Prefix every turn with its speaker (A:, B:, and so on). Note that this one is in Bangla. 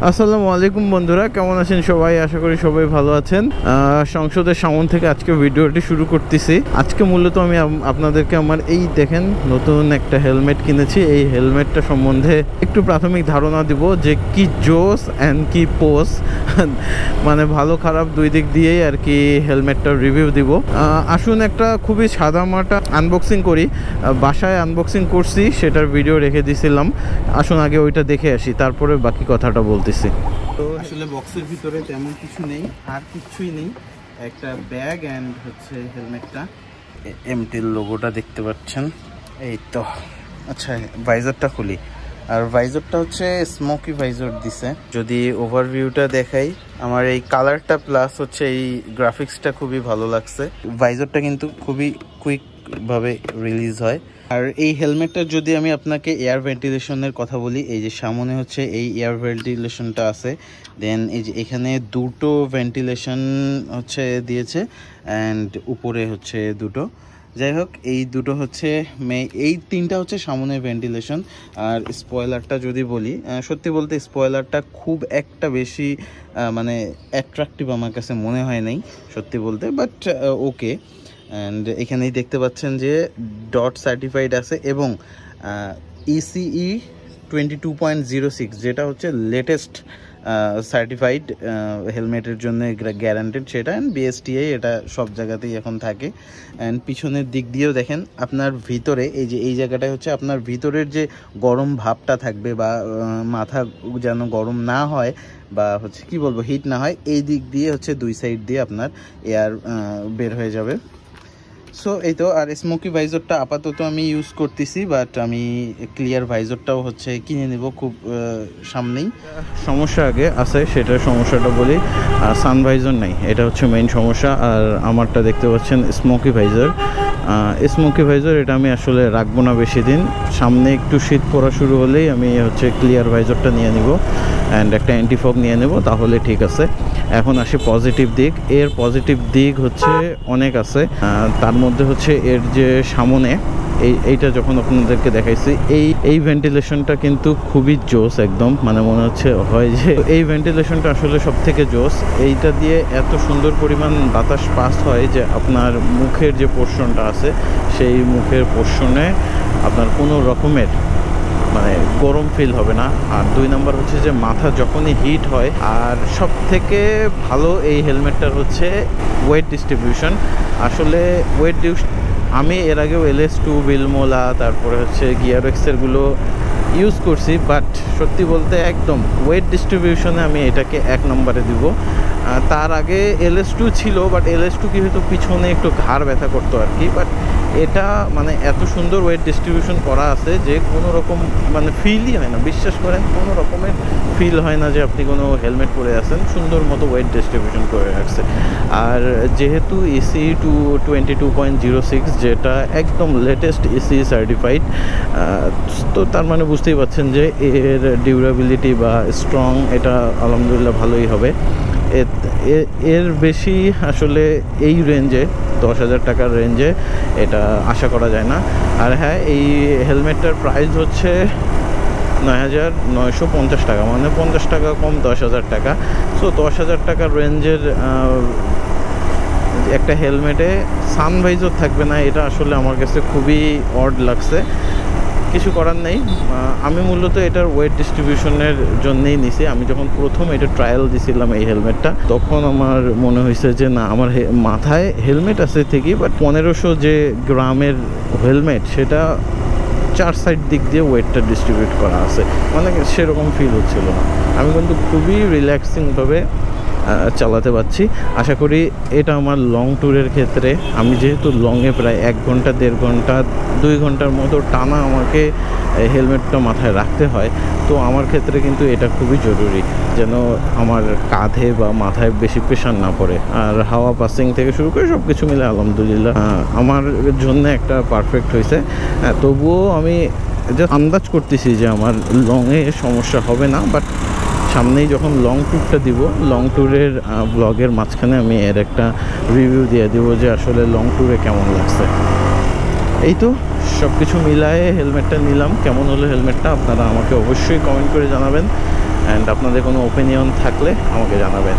A: আসসালামু আলাইকুম বন্ধুরা, কেমন আছেন সবাই? আশা করি সবাই ভালো আছেন। সংসদের সামন থেকে আজকে ভিডিওটি শুরু করতেছি। আজকে মূলত আমি আপনাদেরকে আমার এই দেখেন নতুন একটা হেলমেট কিনেছি। এই হেলমেটটা সম্বন্ধে একটু প্রাথমিক ধারণা দিব যে কি জোস অ্যান্ড কি পোস, মানে ভালো খারাপ দুই দিক দিয়েই আর কি হেলমেটটার রিভিউ দিব। আসুন একটা খুবই সাদামাটা আনবক্সিং করি। বাসায় আনবক্সিং করছি, সেটার ভিডিও রেখে দিয়েছিলাম। আসুন আগে ওইটা দেখে আসি, তারপরে বাকি কথাটা বলতেছি। তো আসলে বক্সের ভিতরে তেমন কিছু নেই, আর কিছুই নেই, একটা ব্যাগ অ্যান্ড হচ্ছে হেলমেটটা। এমটির লোগোটা দেখতে পাচ্ছেন, এই তো। আচ্ছা, ভাইজারটা খুলি। আর ভাইজারটা হচ্ছে স্মোকি ভাইজার দিছে। যদি ওভারভিউটা দেখাই, আমার এই কালারটা প্লাস হচ্ছে এই গ্রাফিক্সটা খুবই ভালো লাগছে। ভাইজারটা কিন্তু খুবই কুইক ভাবে রিলিজ হয়। আর এই হেলমেটটার যদি আমি আপনাকে এয়ার ভেন্টিলেশনের কথা বলি, এই যে সামনে হচ্ছে এই এয়ার ভেন্টিলেশনটা আছে, দেন এই যে এখানে দুটো ভেন্টিলেশন হচ্ছে দিয়েছে অ্যান্ড উপরে হচ্ছে দুটো। যাই হোক, এই দুটো হচ্ছে এই তিনটা হচ্ছে সামনে ভেন্টিলেশন। আর স্পয়লারটা যদি বলি, সত্যি বলতে স্পয়লারটা খুব একটা বেশি মানে অ্যাট্রাকটিভ আমার কাছে মনে হয় নাই সত্যি বলতে, বাট ওকে। অ্যান্ড এখানেই দেখতে পাচ্ছেন যে ডট সার্টিফাইড আছে এবং ECE 22.06 যেটা হচ্ছে লেটেস্ট সার্টিফাইড হেলমেটের জন্য গ্যারান্টেড সেটা। অ্যান্ড BSTI এটা সব জায়গাতেই এখন থাকে। অ্যান্ড পিছনের দিক দিয়েও দেখেন আপনার ভিতরে এই যে এই জায়গাটায় হচ্ছে আপনার ভিতরের যে গরম ভাবটা থাকবে বা মাথা যেন গরম না হয় বা হচ্ছে কি বলবো হিট না হয়, এই দিক দিয়ে হচ্ছে দুই সাইড দিয়ে আপনার এয়ার বের হয়ে যাবে। সো এই তো। আর স্মোকি ভাইজরটা আপাতত আমি ইউজ করতেছি, বাট আমি ক্লিয়ার ভাইজরটাও হচ্ছে কিনে নেব খুব সামনেই। সমস্যা আগে আছে, সেটার সমস্যাটা বলি। সান ভাইজর নাই, এটা হচ্ছে মেইন সমস্যা। আর আমারটা দেখতে পাচ্ছেন স্মোকি ভাইজর। স্মোকি ভাইজর এটা আমি আসলে রাখবো না বেশি দিন, সামনে একটু শীত পড়া শুরু হলেই আমি হচ্ছে ক্লিয়ার ভাইজরটা নিয়ে নিব অ্যান্ড একটা অ্যান্টিফগ নিয়ে নেব, তাহলে ঠিক আছে। এখন আসি পজিটিভ দিক। এর পজিটিভ দিক হচ্ছে অনেক আছে। তার মধ্যে হচ্ছে এর যে সামনে এইটা যখন আপনাদেরকে দেখাইছি, এই ভেন্টিলেশনটা কিন্তু খুবই জোস একদম, মানে মনে হচ্ছে হয় যে এই ভেন্টিলেশনটা আসলে সব থেকে জোস। এইটা দিয়ে এত সুন্দর পরিমাণ বাতাস পাস হয় যে আপনার মুখের যে পোর্শনটা আছে সেই মুখের পোর্শনে আপনার কোনো রকমের মানে গরম ফিল হবে না। আর দুই নাম্বার হচ্ছে যে মাথা যখনই হিট হয়, আর সব থেকে ভালো এই হেলমেটটার হচ্ছে ওয়েট ডিস্ট্রিবিউশন। আসলে আমি এর আগেও LS2 বিলমোলা তারপরে হচ্ছে গিয়ারএক্সেরগুলো ইউজ করছি, বাট সত্যি বলতে একদম ওয়েট ডিস্ট্রিবিউশনে আমি এটাকে 1 নম্বরে দিব। তার আগে LS2 ছিল, বাট LS2 কি হয়তো পিছনে একটু ঘাড় ব্যথা করতো আর কি, বাট এটা মানে এত সুন্দর ওয়েট ডিস্ট্রিবিউশন করা আছে যে কোনো রকম মানে ফিলই হয় না, বিশ্বাস করেন কোনো রকমের ফিল হয় না যে আপনি কোনো হেলমেট পরে আছেন। সুন্দর মতো ওয়েট ডিস্ট্রিবিউশন করে রাখছে। আর যেহেতু ECE 22.06 যেটা একদম লেটেস্ট ECE সার্টিফাইড, তো তার মানে বুঝতেই পারছেন যে এর ডিউরেবিলিটি বা স্ট্রং এটা আলহামদুলিল্লাহ ভালোই হবে। এর বেশি আসলে এই রেঞ্জে 10,000 টাকার রেঞ্জে এটা আশা করা যায় না। আর হ্যাঁ, এই হেলমেটটার প্রাইস হচ্ছে 9,950 টাকা, মানে 50 টাকা কম, 10,000 টাকা। সো 10,000 টাকার রেঞ্জের একটা হেলমেটে সানভাইজর থাকবে না, এটা আসলে আমার কাছে খুবই অড লাগছে। কিছু করার নেই, আমি মূলত এটার ওয়েট ডিস্ট্রিবিউশনের জন্যেই নিছি। আমি যখন প্রথম এটা ট্রায়াল দিছিলাম এই হেলমেটটা, তখন আমার মনে হয়েছে যে না, আমার মাথায় হেলমেট আছে ঠিকই, বাট 1500 যে গ্রামের হেলমেট সেটা 4 সাইড দিক দিয়ে ওয়েটটা ডিস্ট্রিবিউট করা আছে, মানে সেরকম ফিল হচ্ছিল না। আমি কিন্তু খুবই রিল্যাক্সিংভাবে চালাতে পারছি। আশা করি এটা আমার লং ট্যুরের ক্ষেত্রে, আমি যেহেতু লংয়ে প্রায় 1 ঘন্টা 1.5 ঘন্টা 2 ঘন্টার মতো টানা আমাকে হেলমেটটা মাথায় রাখতে হয়, তো আমার ক্ষেত্রে কিন্তু এটা খুবই জরুরি যেন আমার কাঁধে বা মাথায় বেশি প্রেশার না পড়ে। আর হাওয়া পাসিং থেকে শুরু করে সব কিছু মিলে আলহামদুলিল্লাহ আমার জন্য একটা পারফেক্ট হয়েছে। তবুও আমি আন্দাজ করতেছি যে আমার লংয়ে সমস্যা হবে না, বাট সামনেই যখন লং ট্যুরটা দিব, লং ট্যুরের ব্লগের মাঝখানে আমি এর একটা রিভিউ দিয়ে দেবো যে আসলে লং ট্যুরে কেমন লাগছে। এই তো সব কিছু মিলায়ে হেলমেটটা নিলাম। কেমন হলো হেলমেটটা আপনারা আমাকে অবশ্যই কমেন্ট করে জানাবেন। অ্যান্ড আপনাদের কোনো ওপিনিয়ন থাকলে আমাকে জানাবেন।